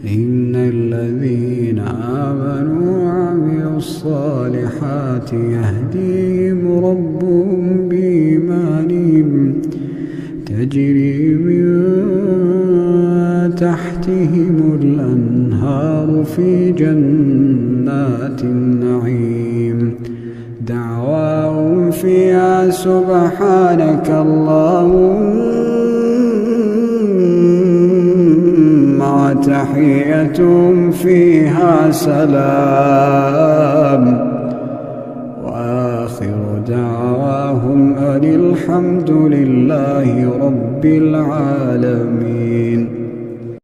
إن الذين آمنوا وعملوا الصالحات يهديهم ربهم بإيمانهم تجري من تحتهم الأنهار في جنات النعيم دعواهم فيها سبحانك اللهم وتحيتهم فيها سلام وآخر دعواهم أن الحمد لله رب العالمين.